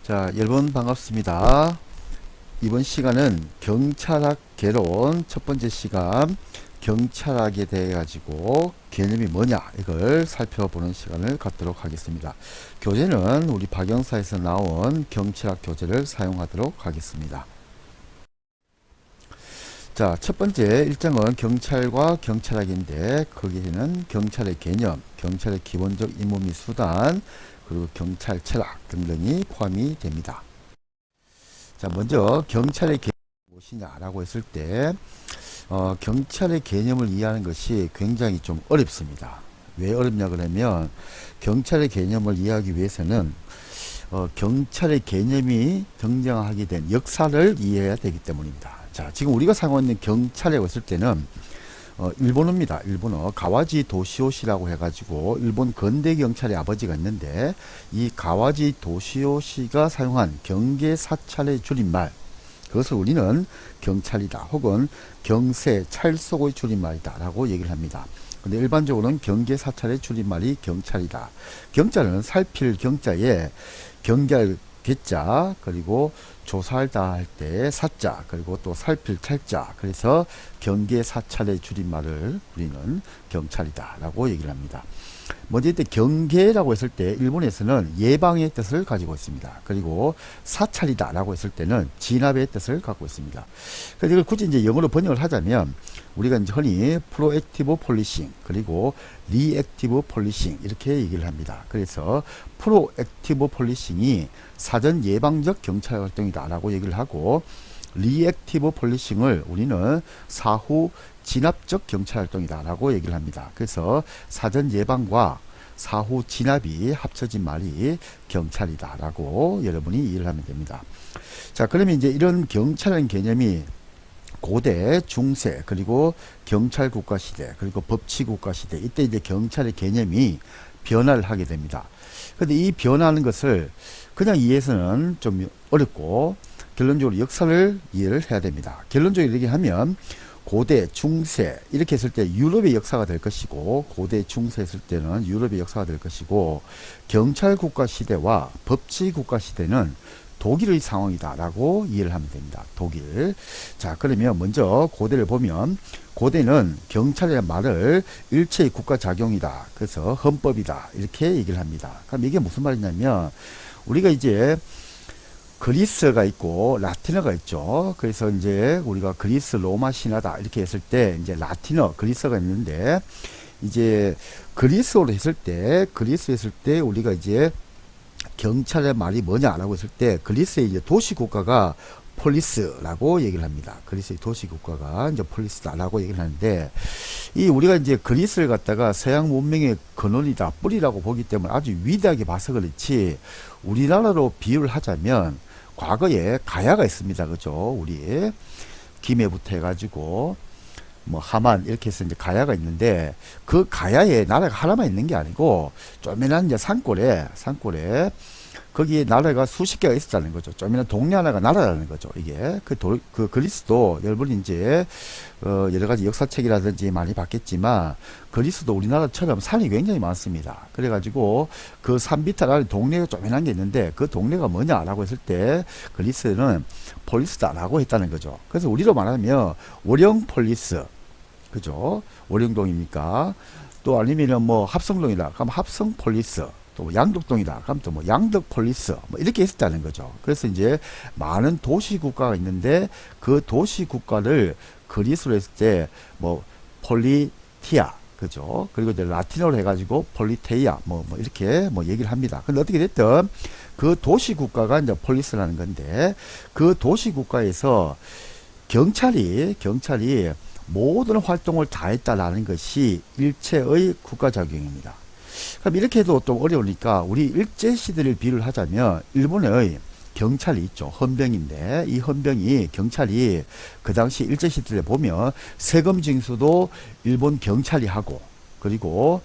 자, 여러분 반갑습니다. 이번 시간은 경찰학 개론 첫 번째 시간 경찰학에 대해 가지고 개념이 뭐냐 이걸 살펴보는 시간을 갖도록 하겠습니다. 교재는 우리 박영사에서 나온 경찰학 교재를 사용하도록 하겠습니다. 자, 첫 번째 일정은 경찰과 경찰학인데 거기에는 경찰의 개념, 경찰의 기본적 임무 및 수단, 그리고 경찰 철학 등등이 포함이 됩니다. 자, 먼저 경찰의 개념이 무엇이냐라고 했을 때 경찰의 개념을 이해하는 것이 굉장히 좀 어렵습니다. 왜 어렵냐 그러면 경찰의 개념을 이해하기 위해서는 경찰의 개념이 등장하게 된 역사를 이해해야 되기 때문입니다. 자, 지금 우리가 사용하는 경찰이라고 했을 때는 일본어입니다. 일본어 가와지 도시오시라고 해가지고 일본 근대 경찰의 아버지가 있는데 이 가와지 도시오시가 사용한 경계 사찰의 줄임말, 그것을 우리는 경찰이다 혹은 경세 찰속의 줄임말이다 라고 얘기를 합니다. 근데 일반적으로는 경계 사찰의 줄임말이 경찰이다. 경찰은 살필 경자에 경계할 개자, 그리고 조사하다 할 때 사자, 그리고 또 살필 찰자, 그래서 경계 사찰의 줄임말을 우리는 경찰이다 라고 얘기를 합니다. 먼저 이때 경계라고 했을 때 일본에서는 예방의 뜻을 가지고 있습니다. 그리고 사찰이다 라고 했을 때는 진압의 뜻을 갖고 있습니다. 그래서 이걸 굳이 이제 영어로 번역을 하자면 우리가 이제 흔히 프로액티브 폴리싱 그리고 리액티브 폴리싱 이렇게 얘기를 합니다. 그래서 프로액티브 폴리싱이 사전 예방적 경찰 활동이다 라고 얘기를 하고, 리액티브 폴리싱을 우리는 사후 진압적 경찰 활동이다 라고 얘기를 합니다. 그래서 사전 예방과 사후 진압이 합쳐진 말이 경찰이다 라고 여러분이 이해를 하면 됩니다. 자, 그러면 이제 이런 경찰이라는 개념이 고대, 중세, 그리고 경찰 국가 시대, 그리고 법치 국가 시대, 이때 이제 경찰의 개념이 변화를 하게 됩니다. 근데 이 변화하는 것을 그냥 이해해서는 좀 어렵고 결론적으로 역사를 이해를 해야 됩니다. 결론적으로 이렇게 하면 고대, 중세 이렇게 했을 때 유럽의 역사가 될 것이고, 고대, 중세 했을 때는 유럽의 역사가 될 것이고, 경찰 국가 시대와 법치 국가 시대는 독일의 상황이다 라고 이해를 하면 됩니다. 독일. 자, 그러면 먼저 고대를 보면 고대는 경찰이라는 말을 일체의 국가 작용이다, 그래서 헌법이다 이렇게 얘기를 합니다. 그럼 이게 무슨 말이냐면 우리가 이제 그리스가 있고 라틴어가 있죠. 그래서 이제 우리가 그리스 로마 신화다 이렇게 했을 때 이제 라틴어 그리스가 있는데, 이제 그리스어로 했을 때 우리가 이제 경찰의 말이 뭐냐라고 했을 때 그리스의 이제 도시 국가가 폴리스라고 얘기를 합니다. 그리스의 도시 국가가 이제 폴리스다라고 얘기를 하는데, 이 우리가 이제 그리스를 갖다가 서양 문명의 근원이다, 뿌리라고 보기 때문에 아주 위대하게 봐서 그렇지, 우리나라로 비유를 하자면 과거에 가야가 있습니다. 그죠? 우리 김해부터 해가지고 뭐 하만 이렇게 해서 이제 가야가 있는데, 그 가야에 나라가 하나만 있는 게 아니고 쪼매난 이제 산골에 거기에 나라가 수십 개가 있었다는 거죠. 쪼매난 동네 하나가 나라라는 거죠. 이게 그 그리스도 여러분이 이제 여러 가지 역사책이라든지 많이 봤겠지만 그리스도 우리나라처럼 산이 굉장히 많습니다. 그래가지고 그 산 밑에 아래 동네가 쪼매난 게 있는데 그 동네가 뭐냐라고 했을 때 그리스는 폴리스다라고 했다는 거죠. 그래서 우리로 말하면 월영 폴리스, 그죠? 월영동입니까? 또 아니면은 뭐 합성동이다 그럼 합성 폴리스, 또 양덕동이다 그럼 또 뭐 양덕 폴리스 뭐 이렇게 했다는 거죠. 그래서 이제 많은 도시 국가가 있는데 그 도시 국가를 그리스로 했을 때 뭐 폴리티아, 그죠? 그리고 이제 라틴어로 해가지고 폴리테이아 뭐 이렇게 뭐 얘기를 합니다. 근데 어떻게 됐든 그 도시 국가가 이제 폴리스라는 건데, 그 도시 국가에서 경찰이 모든 활동을 다 했다라는 것이 일체의 국가작용입니다. 그럼 이렇게 해도 좀 어려우니까 우리 일제시대를 비유를 하자면 일본의 경찰이 있죠. 헌병인데 이 헌병이 경찰이 그 당시 일제시대를 보면 세금 징수도 일본 경찰이 하고, 그리고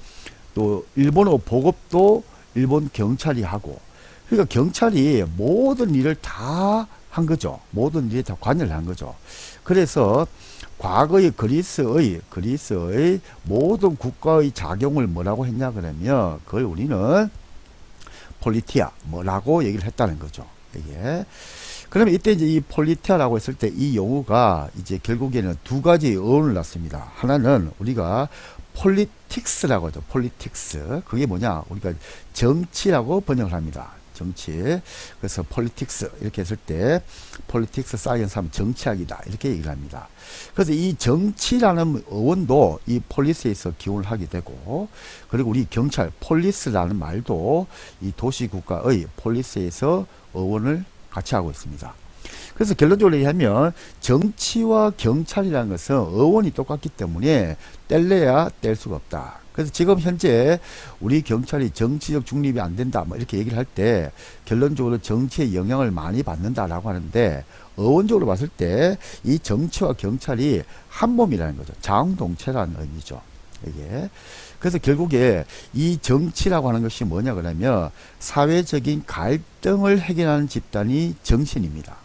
또 일본어 보급도 일본 경찰이 하고, 그러니까 경찰이 모든 일을 다 한 거죠. 모든 일에 다 관여를 한 거죠. 그래서 과거의 그리스의 모든 국가의 작용을 뭐라고 했냐 그러면 그걸 우리는 폴리티아 뭐라고 얘기를 했다는 거죠. 이게. 그러면 이때 이제 이 폴리티아라고 했을 때 이 용어가 이제 결국에는 두 가지 어원을 낳습니다. 하나는 우리가 폴리틱스라고 하죠. 폴리틱스. 그게 뭐냐? 우리가 정치라고 번역을 합니다. 정치. 그래서 폴리틱스 이렇게 했을 때 폴리틱스 사이언스 하면 정치학이다. 이렇게 얘기를 합니다. 그래서 이 정치라는 어원도 이 폴리스에서 기원을 하게 되고, 그리고 우리 경찰 폴리스라는 말도 이 도시국가의 폴리스에서 어원을 같이 하고 있습니다. 그래서 결론적으로 얘기하면 정치와 경찰이라는 것은 어원이 똑같기 때문에 뗄래야 뗄 수가 없다. 그래서 지금 현재 우리 경찰이 정치적 중립이 안 된다 뭐 이렇게 얘기를 할 때 결론적으로 정치에 영향을 많이 받는다라고 하는데, 어원적으로 봤을 때 이 정치와 경찰이 한 몸이라는 거죠. 자웅동체라는 의미죠. 이게. 그래서 결국에 이 정치라고 하는 것이 뭐냐 그러면 사회적인 갈등을 해결하는 집단이 정치인입니다.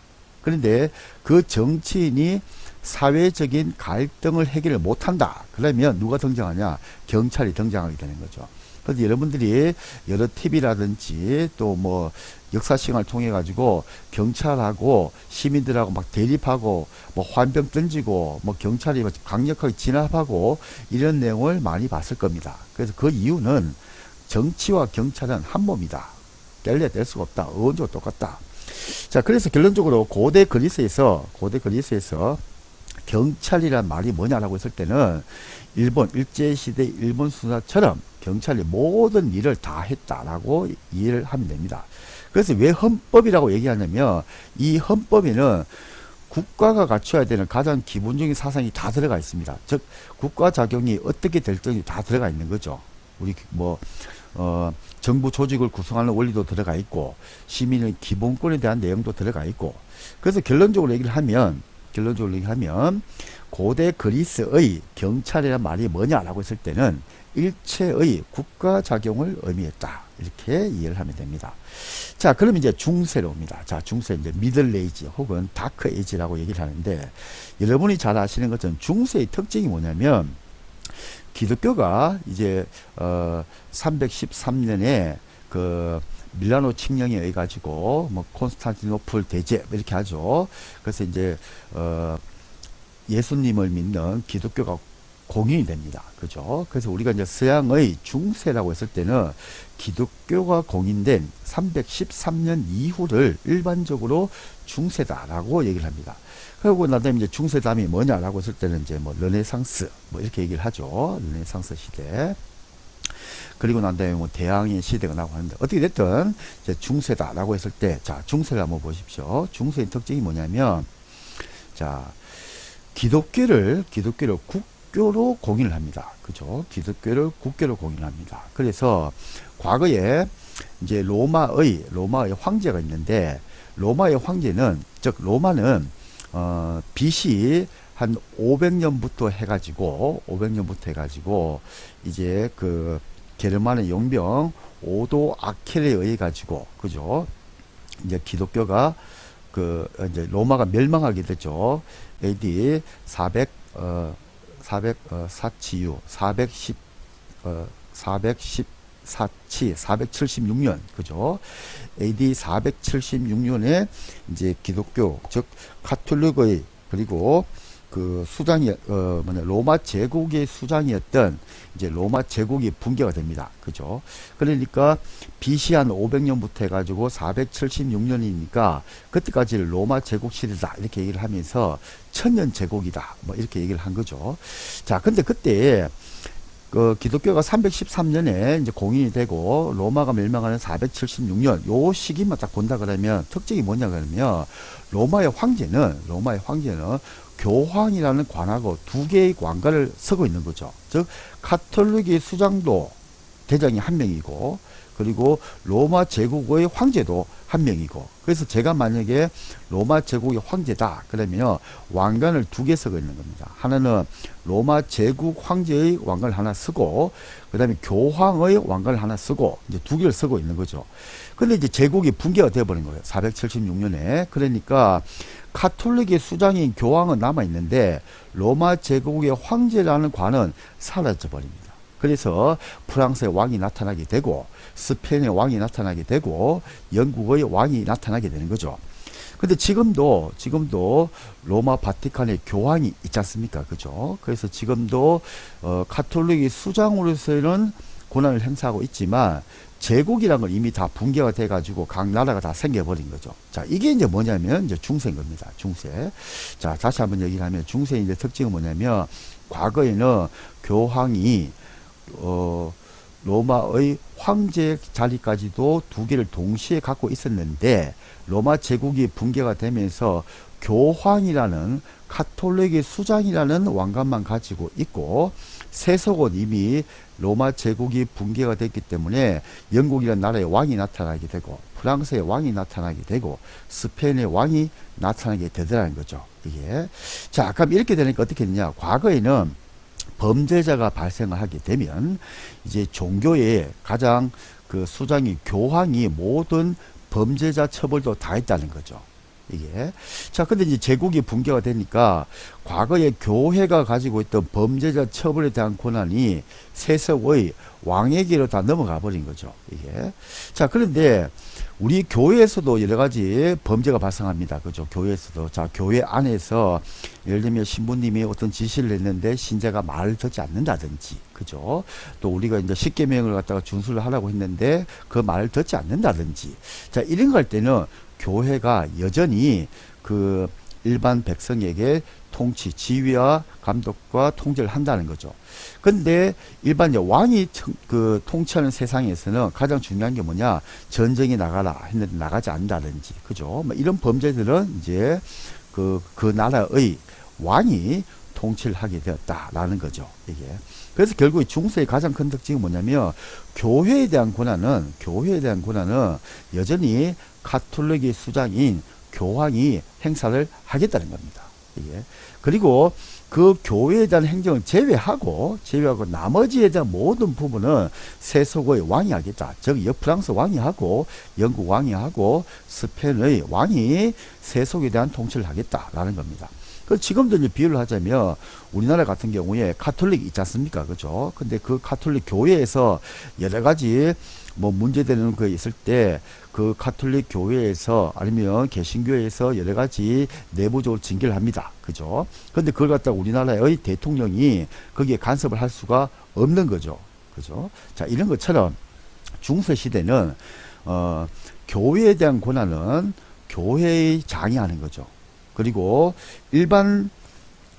그런데 그 정치인이 사회적인 갈등을 해결을 못한다. 그러면 누가 등장하냐? 경찰이 등장하게 되는 거죠. 그래서 여러분들이 여러 TV라든지 또 뭐 역사 시간을 통해 가지고 경찰하고 시민들하고 막 대립하고 뭐 환병 던지고 뭐 경찰이 강력하게 진압하고 이런 내용을 많이 봤을 겁니다. 그래서 그 이유는 정치와 경찰은 한 몸이다. 뗄래야 뗄 수가 없다. 어원적으로 똑같다. 자, 그래서 결론적으로 고대 그리스에서 경찰이란 말이 뭐냐라고 했을 때는 일본 일제시대 일본 수사처럼 경찰이 모든 일을 다 했다라고 이해를 하면 됩니다. 그래서 왜 헌법이라고 얘기하냐면 이 헌법에는 국가가 갖춰야 되는 가장 기본적인 사상이 다 들어가 있습니다. 즉 국가 작용이 어떻게 될지 다 들어가 있는 거죠. 우리 정부 조직을 구성하는 원리도 들어가 있고 시민의 기본권에 대한 내용도 들어가 있고, 그래서 결론적으로 얘기를 하면 고대 그리스의 경찰이란 말이 뭐냐라고 했을 때는 일체의 국가 작용을 의미했다. 이렇게 이해를 하면 됩니다. 자, 그럼 이제 중세로 옵니다. 자, 중세 이제 미들 에이지 혹은 다크 에이지라고 얘기를 하는데, 여러분이 잘 아시는 것처럼 중세의 특징이 뭐냐면 기독교가 이제 313년에 그 밀라노 칙령에 의해 가지고 뭐 콘스탄티노플 대제 이렇게 하죠. 그래서 이제 예수님을 믿는 기독교가 공인이 됩니다. 그죠? 그래서 우리가 이제 서양의 중세라고 했을 때는 기독교가 공인된 313년 이후를 일반적으로 중세다라고 얘기를 합니다. 그리고 나다음에 이제 중세 다음이 뭐냐라고 했을 때는 이제 뭐 르네상스 뭐 이렇게 얘기를 하죠. 르네상스 시대. 그리고 난 다음에 뭐 대항해 시대가 나고 하는데, 어떻게 됐든 이제 중세다라고 했을 때, 자, 중세를 한번 보십시오. 중세의 특징이 뭐냐면, 자, 기독교를 국교로 공인을 합니다. 그죠? 기독교를 국교로 공인을 합니다. 그래서 과거에 이제 로마의 황제가 있는데, 로마의 황제는, 즉 로마는 BC 한 500년부터 해가지고 이제 그 게르만의 용병 오도 아켈에 의해 가지고, 그죠? 이제 기독교가 이제 로마가 멸망하게 되죠. AD 476년, 그죠? AD 476년에 이제 기독교, 즉 카톨릭의, 그리고 그 수장이 로마 제국의 수장이었던 이제 로마 제국이 붕괴가 됩니다. 그죠? 그러니까 BC 한 500년부터 해가지고 476년이니까 그때까지를 로마 제국 시대다 이렇게 얘기를 하면서 천년 제국이다 뭐 이렇게 얘기를 한 거죠. 자, 근데 그때 그 기독교가 313년에 이제 공인이 되고 로마가 멸망하는 476년 요 시기만 딱 본다 그러면 특징이 뭐냐 그러면 로마의 황제는 교황이라는 관하고 두 개의 관가를 쓰고 있는 거죠. 즉 카톨릭의 수장도 대장이 한 명이고, 그리고 로마 제국의 황제도 한 명이고, 그래서 제가 만약에 로마 제국의 황제다 그러면 왕관을 두 개 쓰고 있는 겁니다. 하나는 로마 제국 황제의 왕관을 하나 쓰고, 그 다음에 교황의 왕관을 하나 쓰고, 이제 두 개를 쓰고 있는 거죠. 근데 이제 제국이 붕괴가 되어버린 거예요. 476년에. 그러니까 카톨릭의 수장인 교황은 남아있는데 로마 제국의 황제라는 관은 사라져 버립니다. 그래서 프랑스의 왕이 나타나게 되고 스페인의 왕이 나타나게 되고 영국의 왕이 나타나게 되는 거죠. 근데 지금도 로마 바티칸의 교황이 있지 않습니까? 그죠? 그래서 지금도 가톨릭이 수장으로서는 권한을 행사하고 있지만 제국이란 걸 이미 다 붕괴가 돼가지고 각 나라가 다 생겨버린 거죠. 자, 이게 이제 뭐냐면 이제 중세인 겁니다. 중세. 자, 다시 한번 얘기를 하면 중세의 이제 특징은 뭐냐면 과거에는 교황이 로마의 황제 자리까지도 두 개를 동시에 갖고 있었는데 로마 제국이 붕괴가 되면서 교황이라는 카톨릭의 수장이라는 왕관만 가지고 있고 세속은 이미 로마 제국이 붕괴가 됐기 때문에 영국이라는 나라의 왕이 나타나게 되고 프랑스의 왕이 나타나게 되고 스페인의 왕이 나타나게 되더라는 거죠. 이게 자, 그럼 이렇게 되니까 어떻게 되냐? 과거에는 범죄자가 발생을 하게 되면 이제 종교의 가장 그 수장이 교황이 모든 범죄자 처벌도 다 했다는 거죠. 이게 자, 근데 이제 제국이 붕괴가 되니까 과거에 교회가 가지고 있던 범죄자 처벌에 대한 권한이 세속의 왕에게로 다 넘어가 버린 거죠. 이게 자, 그런데 우리 교회에서도 여러 가지 범죄가 발생합니다. 그죠? 교회에서도. 자, 교회 안에서 예를 들면 신부님이 어떤 지시를 했는데 신자가 말을 듣지 않는다든지, 그죠? 또 우리가 이제 십계명을 갖다가 준수를 하라고 했는데 그 말을 듣지 않는다든지. 자, 이런 거 할 때는 교회가 여전히 그 일반 백성에게 통치, 지휘와 감독과 통제를 한다는 거죠. 근데 일반 이제 왕이 그 통치하는 세상에서는 가장 중요한 게 뭐냐? 전쟁에 나가라 했는데 나가지 않는다든지, 그죠? 뭐 이런 범죄들은 이제 그 나라의 왕이 통치를 하게 되었다라는 거죠. 이게. 그래서 결국 중세의 가장 큰 특징이 뭐냐면 교회에 대한 권한은 여전히 가톨릭의 수장인 교황이 행사를 하겠다는 겁니다. 이게. 그리고 그 교회에 대한 행정을 제외하고 나머지에 대한 모든 부분은 세속의 왕이 하겠다. 즉 프랑스 왕이 하고 영국 왕이 하고 스페인의 왕이 세속에 대한 통치를 하겠다라는 겁니다. 그 지금도 이제 비유를 하자면 우리나라 같은 경우에 가톨릭 있지 않습니까? 그죠? 근데 그 가톨릭 교회에서 여러 가지 뭐 문제되는 거 있을 때 그 가톨릭 교회에서 아니면 개신교회에서 여러 가지 내부적으로 징계를 합니다. 그죠? 근데 그걸 갖다가 우리나라의 대통령이 거기에 간섭을 할 수가 없는 거죠. 그죠? 자, 이런 것처럼 중세 시대는 교회에 대한 권한은 교회의 장이 하는 거죠. 그리고 일반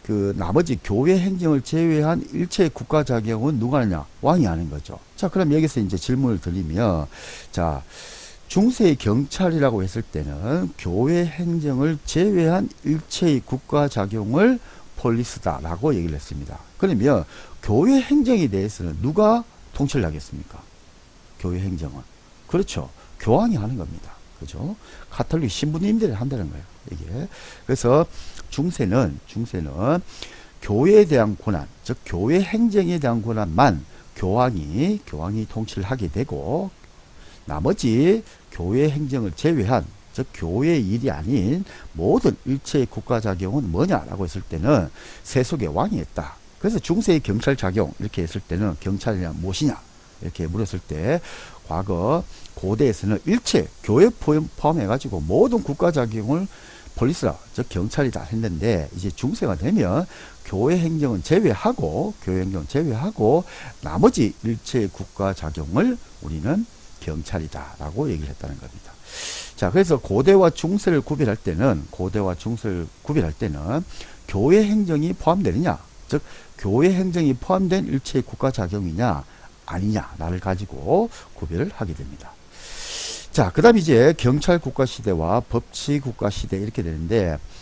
그 나머지 교회 행정을 제외한 일체의 국가 자격은 누가 하느냐? 왕이 하는 거죠. 자, 그럼 여기서 이제 질문을 드리면, 자, 중세의 경찰이라고 했을 때는 교회 행정을 제외한 일체의 국가 작용을 폴리스다라고 얘기를 했습니다. 그러면 교회 행정에 대해서는 누가 통치를 하겠습니까? 교회 행정은. 그렇죠. 교황이 하는 겁니다. 그죠? 가톨릭 신부님들이 한다는 거예요. 이게. 그래서 중세는 교회에 대한 권한, 즉 교회 행정에 대한 권한만 교황이 통치를 하게 되고 나머지 교회 행정을 제외한 즉 교회의 일이 아닌 모든 일체의 국가 작용은 뭐냐라고 했을 때는 세속의 왕이 했다. 그래서 중세의 경찰 작용 이렇게 했을 때는 경찰이란 무엇이냐 이렇게 물었을 때 과거 고대에서는 일체 교회 포함해가지고 모든 국가 작용을 폴리스라 즉 경찰이다 했는데 이제 중세가 되면 교회 행정은 제외하고 나머지 일체의 국가 작용을 우리는 경찰이다라고 얘기를 했다는 겁니다. 자, 그래서 고대와 중세를 구별할 때는 교회 행정이 포함되느냐, 즉 교회 행정이 포함된 일체의 국가 작용이냐 아니냐를 가지고 구별을 하게 됩니다. 자, 그 다음 이제 경찰 국가 시대와 법치 국가 시대 이렇게 되는데